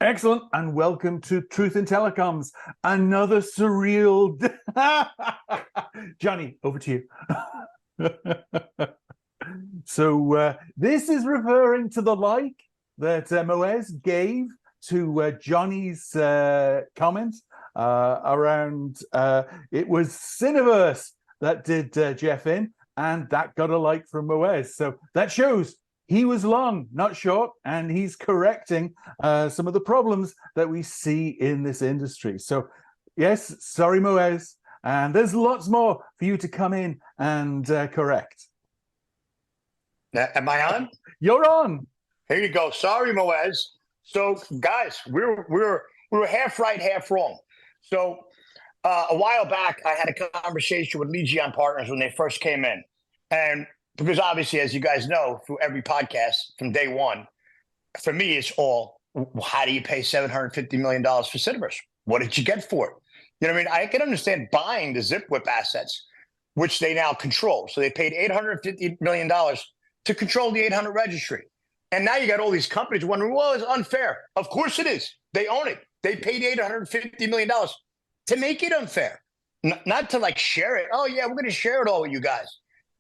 Excellent, and welcome to Truth in Telecoms, another surreal... Johnny, over to you. So this is referring to the like that Moez gave to Johnny's comment around, it was Syniverse that did Jeff in, and that got a like from Moez. So that shows he was long, not short, and he's correcting some of the problems that we see in this industry. So yes, sorry, Moez, and there's lots more for you to come in and correct. Am I on? You're on. Here you go. Sorry, Moez. So, guys, we're half right, half wrong. So, a while back, I had a conversation with Legion Partners when they first came in, and because obviously, as you guys know, through every podcast from day one, for me, it's all, how do you pay $750 million for Syniverse? What did you get for it? You know what I mean? I can understand buying the Zipwhip assets, which they now control. So they paid $850 million to control the 800 registry. And now you got all these companies wondering, well, it's unfair. Of course it is. They own it. They paid $850 million to make it unfair, not to like share it. Oh, yeah, we're going to share it all with you guys.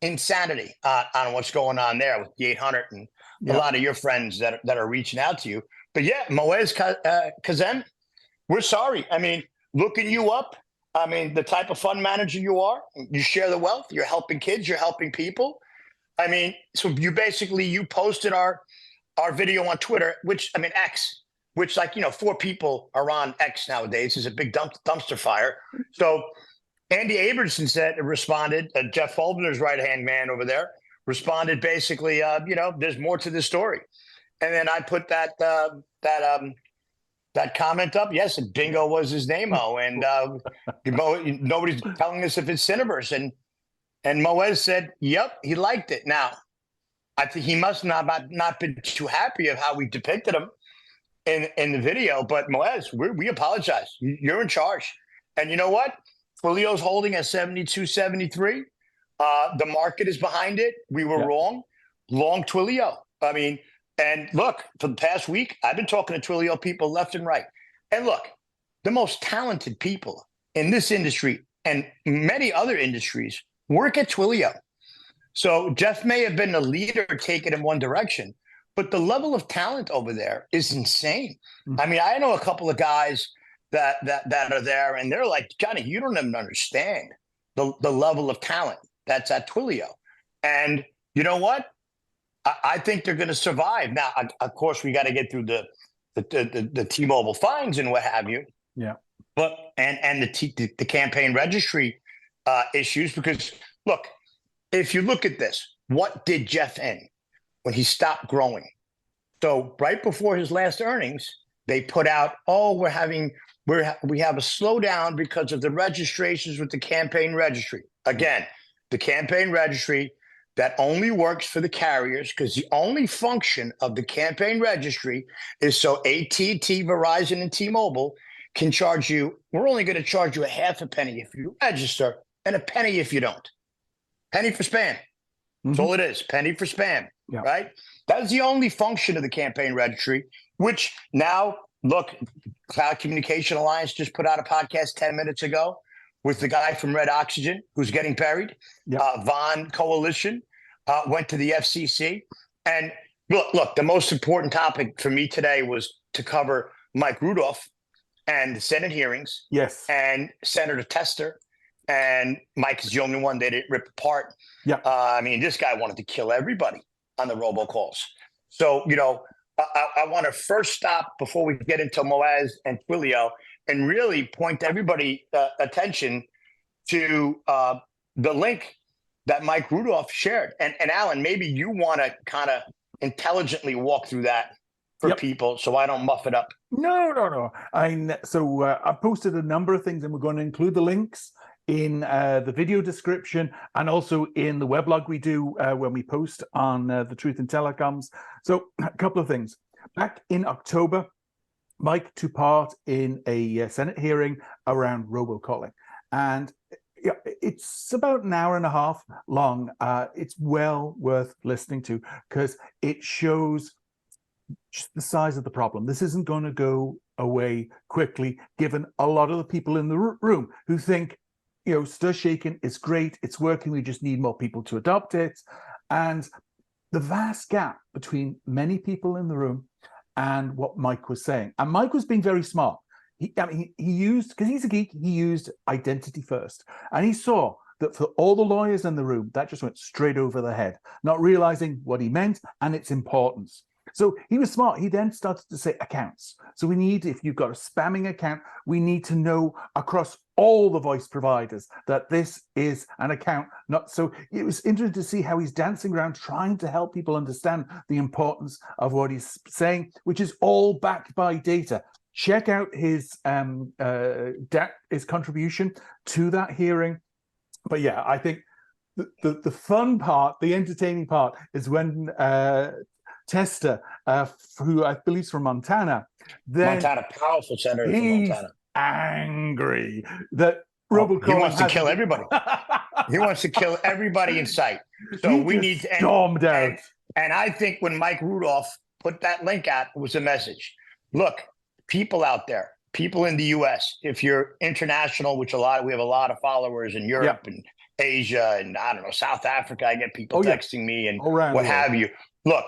Insanity on what's going on there with the 800 and a lot of your friends that are reaching out to you. But yeah, Moez Kassam, we're sorry. I mean, looking you up, I mean, the type of fund manager you are, you share the wealth, you're helping kids, you're helping people. I mean, so you posted our video on Twitter, which, I mean, X, which, like, 4 people are on X nowadays, is a big dumpster fire. So Andy Abramson responded, Jeff Fulbner's right-hand man over there, responded basically, there's more to this story. And then I put that comment up. Yes, and bingo was his name-o. And nobody's telling us if it's Syniverse. And Moez said, yep, he liked it. Now, I think he must not been too happy of how we depicted him in the video. But Moez, we apologize. You're in charge. And you know what? Twilio's holding at 72.73. The market is behind it. We were wrong. Long Twilio. I mean, and look, for the past week, I've been talking to Twilio people left and right. And look, the most talented people in this industry and many other industries work at Twilio. So Jeff may have been the leader taking in one direction, but the level of talent over there is insane. I mean, I know a couple of guys that are there, and they're like, Johnny, you don't even understand the level of talent that's at Twilio. And you know what? I think they're going to survive. Now, of course, we got to get through the T-Mobile fines and what have you. Yeah. But and the campaign registry issues, because look, if you look at this, what did Jeff end when he stopped growing? So right before his last earnings, they put out, oh, we have a slowdown because of the registrations with the campaign registry. Again, the campaign registry that only works for the carriers, because the only function of the campaign registry is so AT&T, Verizon, and T-Mobile can charge you. We're only going to charge you a half a penny if you register and a penny if you don't. Penny for spam. That's all it is. Penny for spam, right? That's the only function of the campaign registry, which now, look, Cloud Communication Alliance just put out a podcast 10 minutes ago with the guy from Red Oxygen who's getting buried. Vaughn Coalition went to the FCC. And look, the most important topic for me today was to cover Mike Rudolph and the Senate hearings. Yes. And Senator Tester. And Mike is the only one they didn't rip apart. I mean, this guy wanted to kill everybody on the robocalls. So, I want to first stop before we get into Moez and Twilio and really point everybody attention to the link that Mike Rudolph shared. And Alan, maybe you want to kind of intelligently walk through that for people so I don't muff it up. No. I posted a number of things, and we're going to include the links in the video description and also in the weblog we do when we post on the Truth in Telecoms. So a couple of things. Back in October, Mike took part in a Senate hearing around robocalling. And it's about an hour and a half long. It's well worth listening to because it shows just the size of the problem. This isn't going to go away quickly, given a lot of the people in the room who think, stir shaking is great, it's working, we just need more people to adopt it. And the vast gap between many people in the room and what Mike was saying. And Mike was being very smart. He used, because he's a geek, he used identity first. And he saw that for all the lawyers in the room, that just went straight over their head, not realizing what he meant and its importance. So he was smart. He then started to say accounts. So we need, if you've got a spamming account, we need to know across all the voice providers that this is an account. Not so. It was interesting to see how he's dancing around trying to help people understand the importance of what he's saying, which is all backed by data. Check out his contribution to that hearing. But yeah, I think the fun part, the entertaining part, is when Tester, who I believe is from Montana, powerful senator from Montana, angry that robocalling he wants to kill everybody. He wants to kill everybody in sight. So we need to stormed out. And I think when Mike Rudolph put that link out, it was a message. Look, people out there, people in the U.S., if you're international, which we have a lot of followers in Europe and Asia and I don't know, South Africa. I get people texting me and what have you. Look,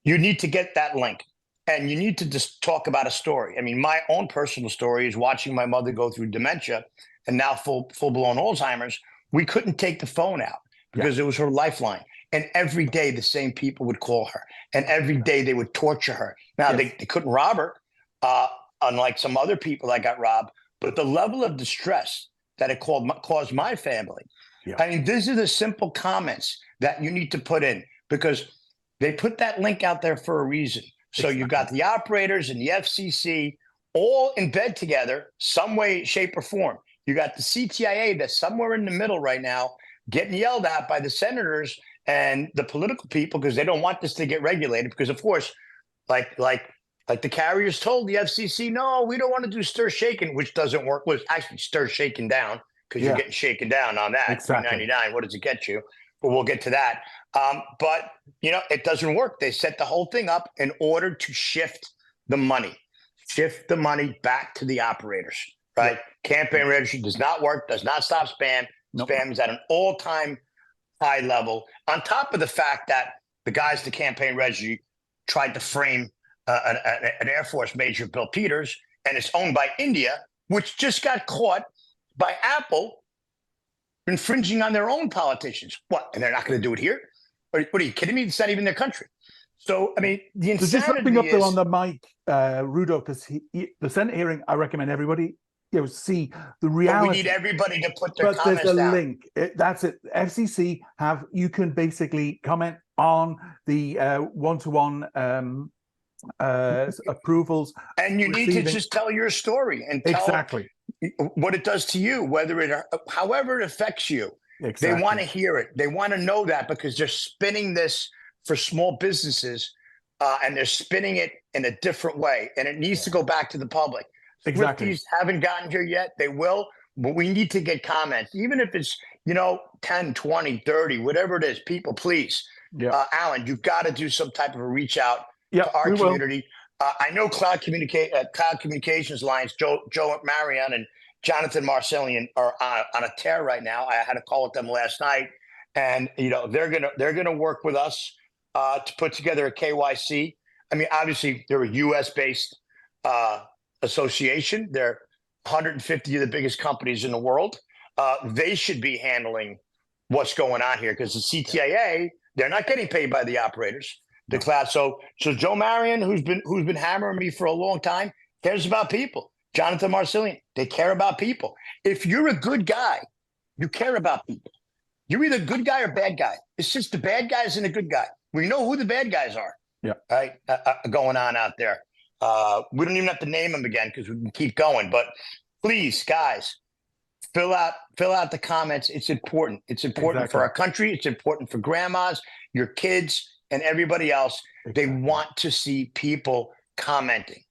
you need to get that link and you need to just talk about a story. I mean, my own personal story is watching my mother go through dementia and now full-blown Alzheimer's. We couldn't take the phone out because it was her lifeline. And every day the same people would call her and every day they would torture her. Now they couldn't rob her, unlike some other people that got robbed, but the level of distress that it caused my family. I mean, these are the simple comments that you need to put in because they put that link out there for a reason. So you've got the operators and the FCC all in bed together, some way, shape, or form. You got the CTIA that's somewhere in the middle right now, getting yelled at by the senators and the political people because they don't want this to get regulated. Because of course, like the carriers told the FCC, no, we don't want to do stir shaking, which doesn't work. Well, it's actually stir shaking down because you're getting shaken down on that. Exactly. $3.99. What does it get you? But we'll get to that. But, it doesn't work. They set the whole thing up in order to shift the money back to the operators, right? Campaign registry does not work, does not stop spam. Nope. Spam is at an all-time high level. On top of the fact that the guys at the campaign registry tried to frame an Air Force Major, Bill Peters, and it's owned by India, which just got caught by Apple infringing on their own politicians. What? And they're not going to do it here? What are you kidding me? It's not even their country. So, I mean, the insanity just wrapping up though on the Mike Rudolph, because the Senate hearing, I recommend everybody see the reality. But we need everybody to put their comments down. There's a link. That's it. FCC you can basically comment on the one-to-one approvals. And you need to just tell your story and tell exactly what it does to you, however it affects you. Exactly. They want to hear it. They want to know that because they're spinning this for small businesses and they're spinning it in a different way. And it needs to go back to the public. Exactly. Swifties haven't gotten here yet. They will, but we need to get comments, even if it's, 10, 20, 30, whatever it is. People, please. Alan, you've got to do some type of a reach out to our community. I know Cloud Communications Alliance, Joe Marion and Jonathan Marcellian are on a tear right now. I had a call with them last night, and they're gonna work with us to put together a KYC. I mean, obviously they're a U.S. based association. They're 150 of the biggest companies in the world. They should be handling what's going on here because the CTIA, they're not getting paid by the operators. The cloud. So Joe Marion, who's been hammering me for a long time, cares about people. Jonathan Marcellian, they care about people. If you're a good guy, you care about people. You're either a good guy or bad guy. It's just the bad guys and the good guy. We know who the bad guys are. Right, going on out there. We don't even have to name them again because we can keep going. But please, guys, fill out the comments. It's important. It's important for our country. It's important for grandmas, your kids, and everybody else. They want to see people commenting.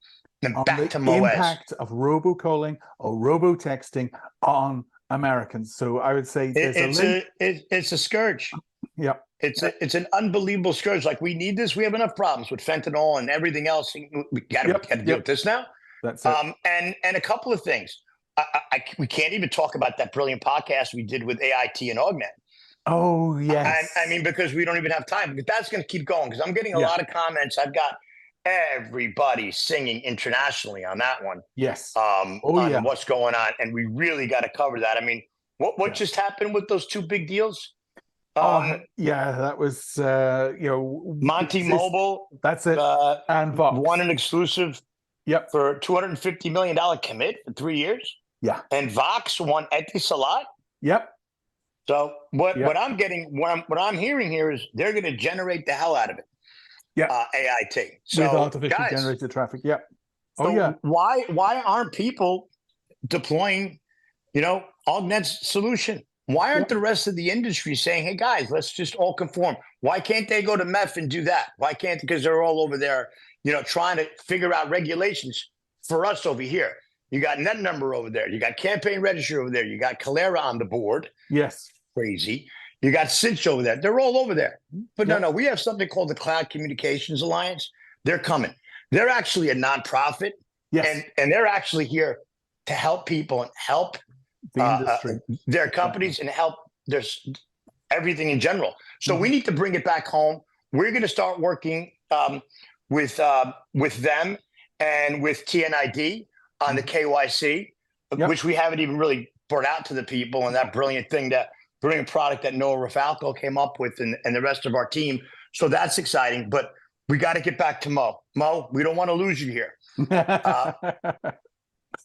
And on back the to Moez. Impact of robocalling or robotexting on Americans. So I would say it's a scourge. Yep. It's an unbelievable scourge. Like, we need this. We have enough problems with fentanyl and everything else. We got to deal with this now. That's it. And a couple of things. We can't even talk about that brilliant podcast we did with AIT and Augment. Oh, yes. I mean, because we don't even have time. But that's going to keep going, because I'm getting a lot of comments. I've got everybody singing internationally on that one. Yes. On what's going on. And we really got to cover that. I mean, what just happened with those two big deals? That was Monty Mobile. That's it. And Vox won an exclusive. Yep. For a $250 million commit for 3 years. Yeah. And Vox won Etisalat. Yep. So what I'm hearing here is they're going to generate the hell out of it. Yeah. AIT. So with artificial generated traffic. Yep. So why aren't people deploying, Augment's solution? Why aren't the rest of the industry saying, hey guys, let's just all conform? Why can't they go to MEF and do that? Why can't, because they're all over there, trying to figure out regulations for us over here. You got net number over there. You got campaign registry over there. You got Calera on the board. Yes. Crazy. You got Cinch over there. They're all over there. But no, we have something called the Cloud Communications Alliance. They're coming. They're actually a nonprofit. Yes. And they're actually here to help people and help the industry, their companies, and help everything in general. So we need to bring it back home. We're going to start working with them and with TNID on the KYC, which we haven't even really brought out to the people, and that brilliant product that Noah Rafalco came up with and the rest of our team. So that's exciting, but we got to get back to Mo. Mo, we don't want to lose you here.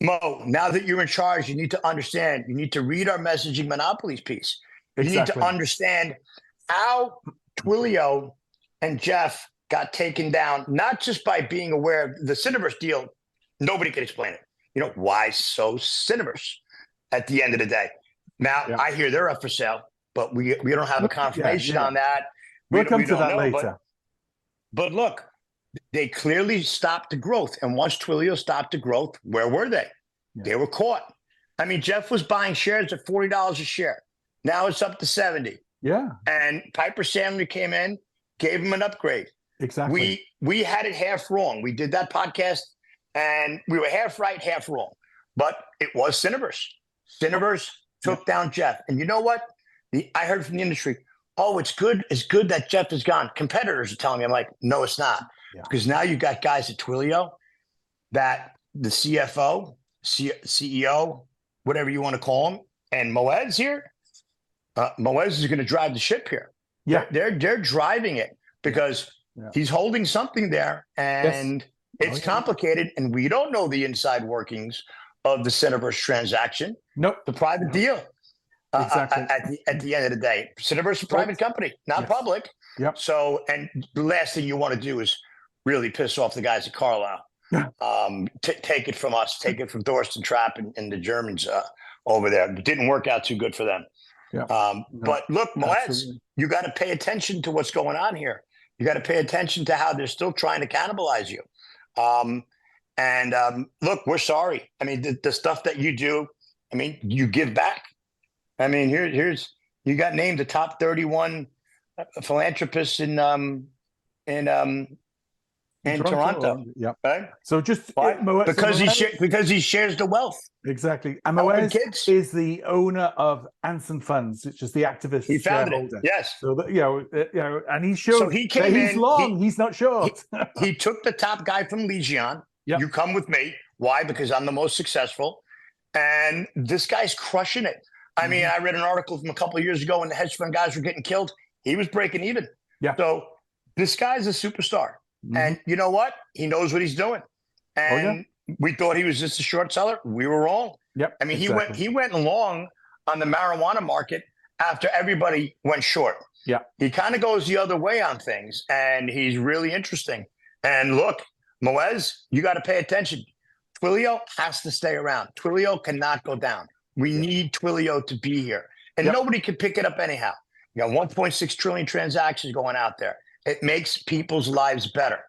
Mo, now that you're in charge, you need to understand, you need to read our messaging monopolies piece. You need to understand how Twilio and Jeff got taken down, not just by being aware of the Syniverse deal. Nobody can explain it. Why so Syniverse at the end of the day? Now, I hear they're up for sale, but we don't have a confirmation on that. We'll come to that later. But look, they clearly stopped the growth. And once Twilio stopped the growth, where were they? Yeah. They were caught. I mean, Jeff was buying shares at $40 a share. Now it's up to 70. Yeah. And Piper Sandler came in, gave him an upgrade. Exactly. We had it half wrong. We did that podcast, and we were half right, half wrong. But it was Syniverse. Syniverse took down Jeff. And you know what? I heard from the industry, it's good that Jeff is gone. Competitors are telling me, I'm like, no, it's not. Yeah. Because now you've got guys at Twilio that the CFO, CEO, whatever you want to call him, and Moez here, Moez is going to drive the ship here. Yeah. They're driving it because he's holding something there, and it's complicated, and we don't know the inside workings of the Syniverse transaction. Nope. The private deal. Exactly. At the end of the day, Syniverse is a private company, not public. Yep. So, and the last thing you want to do is really piss off the guys at Carlisle. Take it from us, take it from Thorsten Trapp and the Germans over there. It didn't work out too good for them. Yeah. But look, Moez, you got to pay attention to what's going on here. You got to pay attention to how they're still trying to cannibalize you. Look, we're sorry. I mean, the stuff that you do, I mean, you give back. I mean, here's you got named the top 31 philanthropists in Toronto. Yeah. Right? So just because he shares the wealth. Exactly. And Moez is the owner of Anson Funds, which is the activist. He founded it. Yes. So that, and he showed so he came he's in, long, he's not short. He took the top guy from Legion. Yep. You come with me. Why? Because I'm the most successful. And this guy's crushing it. I mean, I read an article from a couple of years ago when the hedge fund guys were getting killed. He was breaking even. Yeah. So this guy's a superstar. And you know what? He knows what he's doing. And we thought he was just a short seller. We were wrong. Yep. I mean, he went long on the marijuana market after everybody went short. Yeah. He kind of goes the other way on things, and he's really interesting. And look, Moez, you got to pay attention. Twilio has to stay around. Twilio cannot go down. We need Twilio to be here. And nobody can pick it up anyhow. You got 1.6 trillion transactions going out there. It makes people's lives better.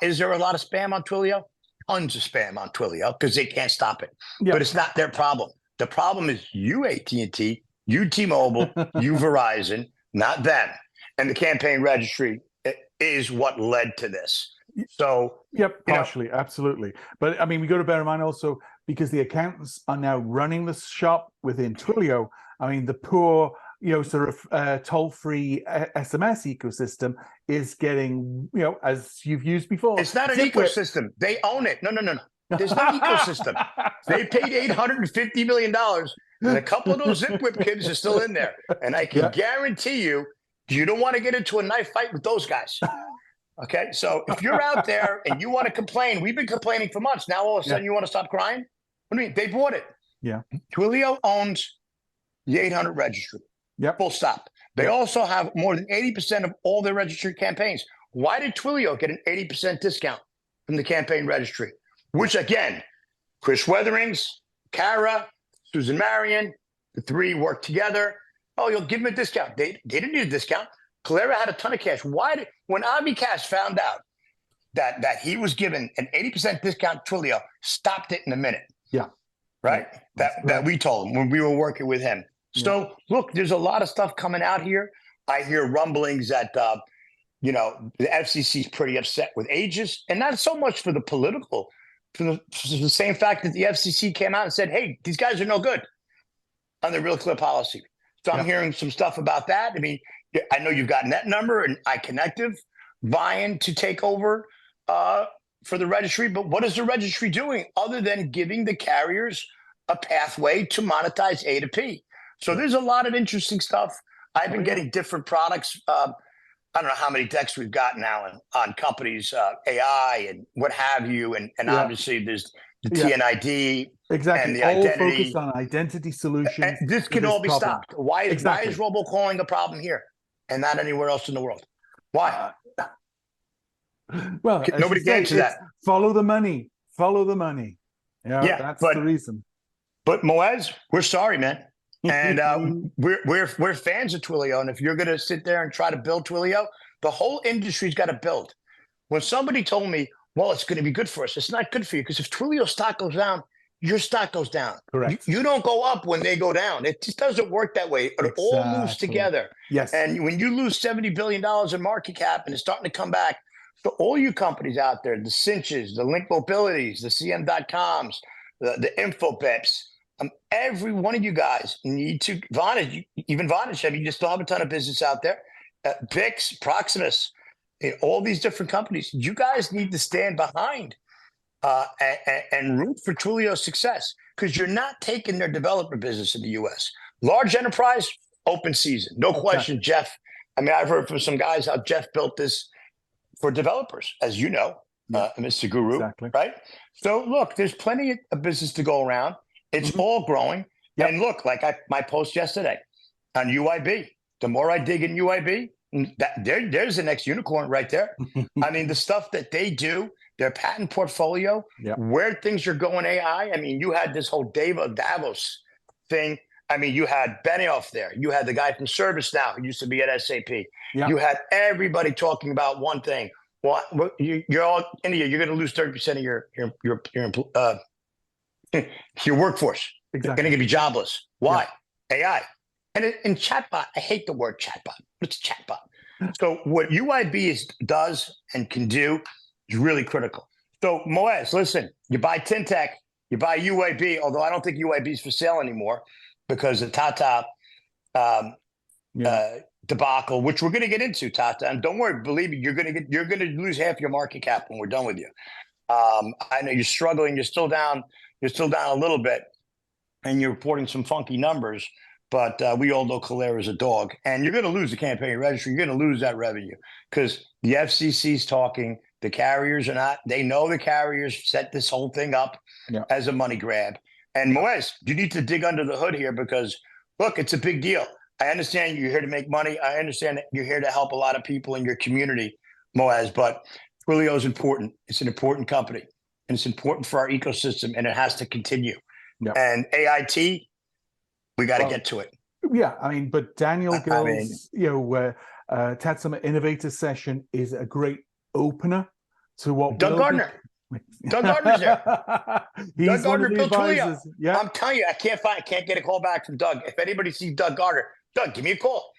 Is there a lot of spam on Twilio? Tons of spam on Twilio because they can't stop it. Yep. But it's not their problem. The problem is you, AT&T, you, T-Mobile, you, Verizon, not them. And the campaign registry is what led to this. So, yep, partially, absolutely. But I mean, we got to bear in mind also, because the accountants are now running the shop within Twilio. I mean, the poor, sort of toll-free SMS ecosystem is getting, as you've used before. It's not an ecosystem. They own it. No. There's no ecosystem. They paid $850 million, and a couple of those Zipwhip kids are still in there. And I can guarantee you don't want to get into a knife fight with those guys. Okay, so if you're out there and you want to complain, we've been complaining for months. Now all of a sudden you want to stop crying? What do you mean? They bought it. Yeah. Twilio owns the 800 registry. Yep. Full stop. They also have more than 80% of all their registry campaigns. Why did Twilio get an 80% discount from the campaign registry? Which again, Chris Wetherings, Kara, Susan Marion, the three worked together. Oh, you'll give them a discount. They didn't need a discount. Clara had a ton of cash. When Avi Cash found out that he was given an 80% discount, Twilio stopped it in a minute. Yeah. Right? That we told him when we were working with him. So look, there's a lot of stuff coming out here. I hear rumblings that the FCC is pretty upset with Aegis, and not so much for the political, for the same fact that the FCC came out and said, hey, these guys are no good on the Real Clear policy. So I'm hearing some stuff about that. I mean, I know you've got Net Number and iConnective vying to take over for the registry, but what is the registry doing other than giving the carriers a pathway to monetize A to P? So there's a lot of interesting stuff. I've been getting different products. I don't know how many decks we've got now on companies, AI and what have you. And obviously there's the TNID. Exactly. And the all identity. Focused on identity solutions. And this can all be problem. stopped. Why is robocalling a problem here and not anywhere else in the world? Why? Well, nobody can answer that. Follow the money. Follow the money. That's the reason. But Moez, we're sorry, man. And we're fans of Twilio. And if you're going to sit there and try to build Twilio, the whole industry's got to build. When somebody told me, well, it's going to be good for us, it's not good for you, because if Twilio stock goes down, your stock goes down. Correct. You don't go up when they go down. It just doesn't work that way. It all moves together. Yes. And when you lose $70 billion in market cap and it's starting to come back, so all you companies out there, the Cinches, the Link Mobilities, the CM.coms, the InfoBips, every one of you guys need to, Vonage, even Vonage, I mean, you still have a ton of business out there. Pix, Proximus, all these different companies, you guys need to stand behind and root for Twilio's success, because you're not taking their developer business in the U.S. Large enterprise, open season. No question, Jeff. I mean, I've heard from some guys how Jeff built this for developers, as you know, Mr. Guru, right? So look, there's plenty of business to go around. It's all growing. Yep. And look, like my post yesterday on UIB, the more I dig in UIB, there's the next unicorn right there. I mean, the stuff that they do, their patent portfolio, where things are going AI. I mean, you had this whole Davos thing. I mean, you had Benioff there. You had the guy from ServiceNow who used to be at SAP. You had everybody talking about one thing. Well, you're all India. You're going to lose 30% of your workforce. They're going to be jobless. Why? AI. And in chatbot, I hate the word chatbot. It's chatbot. So what UIB does and can do is really critical. So Moez, listen, you buy Tintech, you buy UIB, although I don't think UIB is for sale anymore because of Tata debacle, which we're going to get into, Tata. And don't worry, believe me, you're going to lose half your market cap when we're done with you. I know you're struggling. You're still down a little bit, and you're reporting some funky numbers. But we all know Calera is a dog, and you're going to lose the campaign registry. You're going to lose that revenue because the FCC's talking. The carriers are not. They know the carriers set this whole thing up as a money grab. And Moez, you need to dig under the hood here because, look, it's a big deal. I understand you're here to make money. I understand that you're here to help a lot of people in your community, Moez, but Twilio is important. It's an important company, and it's important for our ecosystem, and it has to continue. And AIT, we got to get to it. Yeah, I mean, but Daniel Gill's, Tatsuma Innovator Session is a great opener to what Doug Gardner. Doug Gardner's there. Doug Gardner built Twilio. Yeah. I'm telling you, I can't get a call back from Doug. If anybody sees Doug Gardner, Doug, give me a call.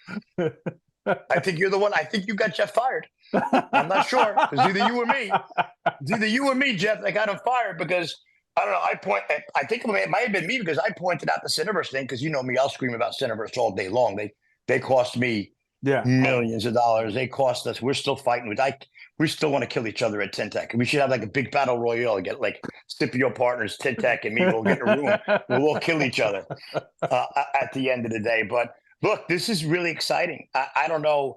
I think you're the one. I think you got Jeff fired. I'm not sure. It's either you or me. It's either you or me, Jeff, that got him fired because I don't know. I think it might have been me because I pointed out the Syniverse thing because you know me, I'll scream about Syniverse all day long. They cost me millions of dollars. They cost us. We're still fighting. We still want to kill each other at Tintech. We should have like a big battle royale and get like Scipio partners, Tintech, and me. We'll get in a room. We'll all kill each other at the end of the day. But look, this is really exciting. I don't know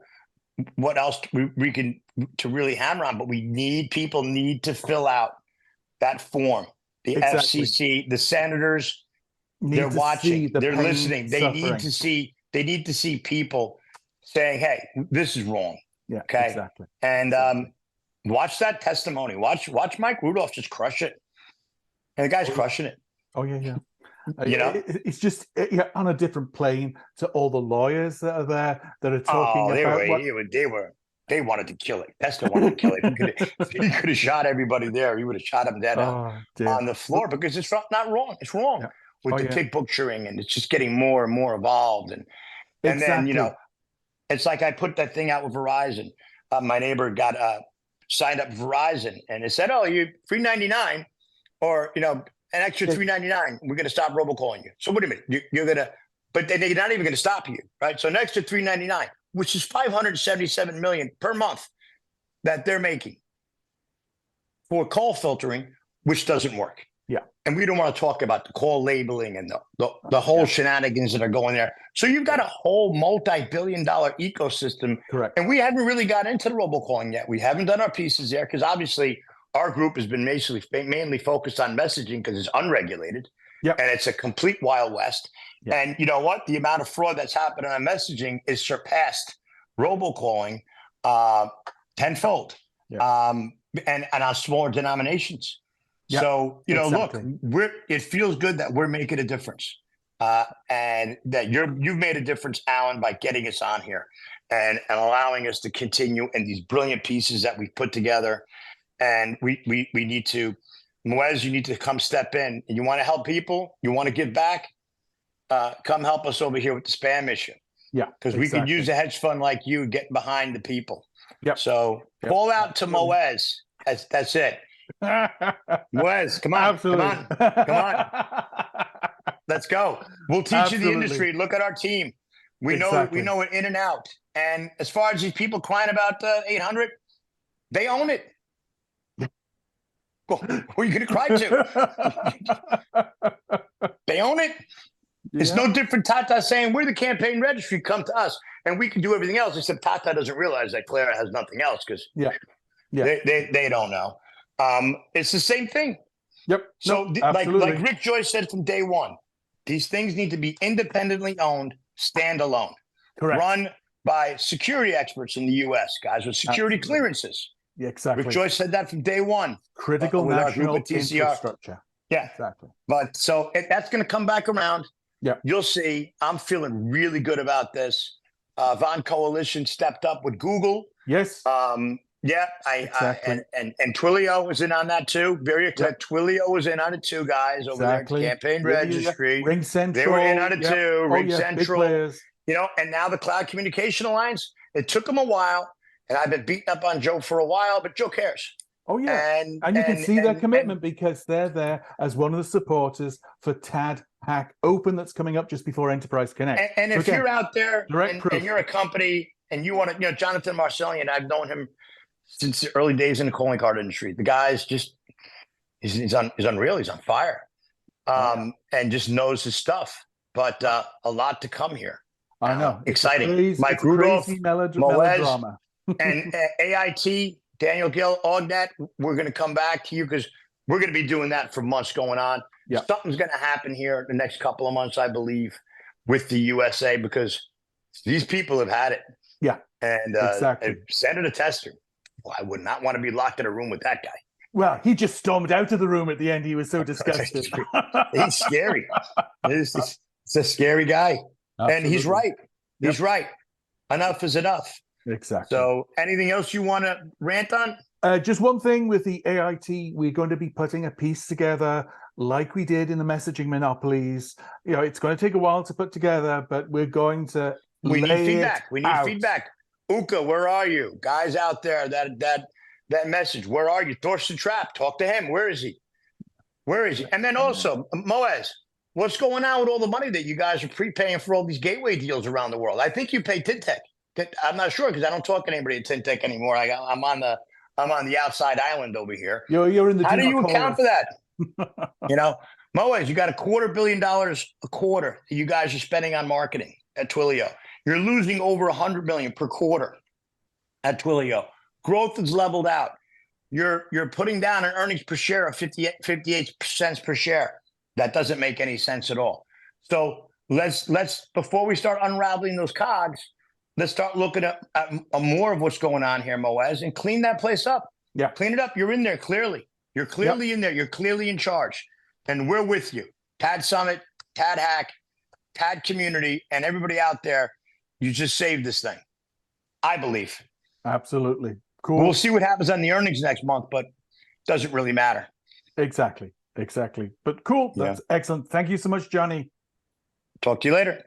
what else we can to really hammer on, but people need to fill out that form. The FCC, the senators, they're watching, they're listening. They need to see people saying, "Hey, this is wrong." Yeah, okay, exactly. And watch that testimony. Watch Mike Rudolph just crush it, and the guy's crushing it. Oh yeah. You know, it's just on a different plane to all the lawyers that are there that are talking about. They wanted to kill it. Tesla wanted to kill it. He could have shot everybody there. He would have shot him dead on the floor because it's not wrong. It's wrong with the tick butchering, and it's just getting more and more evolved. And then it's like I put that thing out with Verizon. My neighbor got signed up for Verizon, and it said, "Oh, you $3.99, or an extra $3.99. We're going to stop robocalling you." So what do you mean? You're going to, but they're not even going to stop you, right? So an extra $3.99, which is $577 million per month that they're making for call filtering, which doesn't work. Yeah, and we don't want to talk about the call labeling and the whole shenanigans that are going there. So you've got a whole multi-billion-dollar ecosystem. Correct. And we haven't really got into the robocalling yet. We haven't done our pieces there because obviously our group has been mainly focused on messaging because it's unregulated. Yep. And it's a complete Wild West. Yep. And you know what? The amount of fraud that's happening on messaging is surpassed robocalling tenfold. Yep. And on smaller denominations. Yep. So, look, it feels good that we're making a difference. And that you've made a difference, Alan, by getting us on here and allowing us to continue in these brilliant pieces that we've put together. And we need to, Moez, you need to come step in. And you want to help people? You want to give back? Come help us over here with the spam issue. Yeah. Because we could use a hedge fund like you getting behind the people. Yep. So call out to Moez. That's it. Moez, come on. Absolutely. Come on. Let's go. We'll teach you the industry. Look at our team. We know it in and out. And as far as these people crying about 800, they own it. Who are you going to cry to? They own it. It's no different. Tata saying we're the campaign registry. Come to us, and we can do everything else. Except Tata doesn't realize that Clara has nothing else because they don't know. It's the same thing. Yep. So like Rick Joyce said from day one, these things need to be independently owned, standalone. Correct. Run by security experts in the U.S., guys with security clearances. Yeah, exactly. Rick Joyce said that from day one. Critical national infrastructure. Yeah, exactly. But so that's going to come back around. Yeah, you'll see. I'm feeling really good about this. Von Coalition stepped up with Google. Yes. Yeah, and Twilio was in on that too. Twilio was in on it too, guys, over there at the campaign registry. Ring Central. They were in on it too. Ring Central. Big and now the Cloud Communication Alliance. It took them a while, and I've been beating up on Joe for a while, but Joe cares. Oh yeah, and you can see their commitment because they're there as one of the supporters for TAD Hack Open that's coming up just before Enterprise Connect. And if you're out there and you're a company and you want to, Jonathan Marcellian, I've known him since the early days in the calling card industry. The guy's just he's unreal. He's on fire, and just knows his stuff. But a lot to come here. I know, exciting. Mike Rudolph, Moez, and AIT. Daniel Gill, Ognet, we're going to come back to you because we're going to be doing that for months going on. Yeah. Something's going to happen here in the next couple of months, I believe, with the USA because these people have had it. Yeah, and Senator Tester, I would not want to be locked in a room with that guy. Well, he just stormed out of the room at the end. He was so disgusted. He's scary. It's a scary guy. Absolutely. And he's right. He's right. Enough is enough. Exactly. So anything else you want to rant on? Just one thing with the AIT, we're going to be putting a piece together like we did in the messaging monopolies. It's going to take a while to put together, but we're going to need feedback. We need feedback. Uka, where are you? Guys out there, that message. Where are you? Thorsten Trapp, talk to him. Where is he? Where is he? And then also, Moez, what's going on with all the money that you guys are prepaying for all these gateway deals around the world? I think you pay Tintech. I'm not sure because I don't talk to anybody at Tintech anymore. I'm on the outside island over here. You're in the. How do you account for that? Moez, you got $250 million a quarter that you guys are spending on marketing at Twilio. You're losing over $100 million per quarter at Twilio. Growth is leveled out. You're putting down an earnings per share of 58 cents per share. That doesn't make any sense at all. So let's before we start unraveling those cogs, let's start looking at more of what's going on here, Moez, and clean that place up. Yeah, clean it up. You're in there clearly. You're clearly in there. You're clearly in charge, and we're with you. Tad Summit, Tad Hack, Tad Community, and everybody out there. You just saved this thing, I believe. Absolutely. Cool. We'll see what happens on the earnings next month, but it doesn't really matter. Exactly. But cool. That's excellent. Thank you so much, Johnny. Talk to you later.